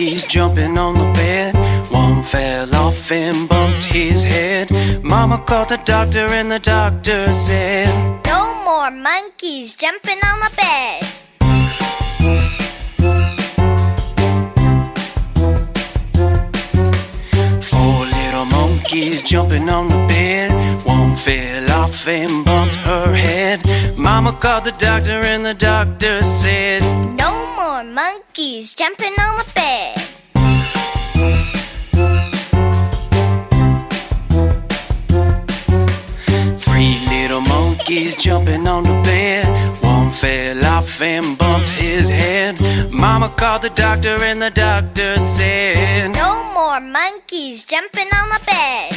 monkeys jumping on the bed. One fell off and bumped his head. Mama called the doctor and the doctor said, "No more monkeys jumping on the bed." Four little monkeys jumping on the bed. One fell off and bumped her head. Mama called the doctor and the doctor said, "No more monkeys jumping on the bed." Three little monkeys jumping on the bed. One fell off and bumped his head. Mama called the doctor and the doctor said, "No more monkeys jumping on the bed."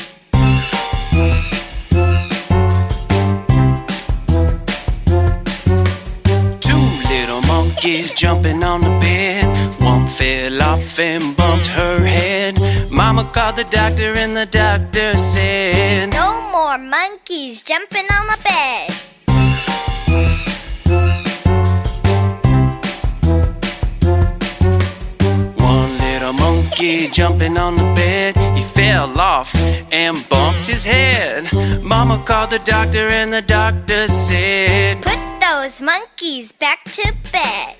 Two little monkeys jumping on the bed. One fell off and bumped her head. Mama called the doctor and the doctor said, "No more monkeys jumping on the bed." One little monkey jumping on the bed. He fell off and bumped his head. Mama called the doctor and the doctor said, "Put those monkeys back to bed."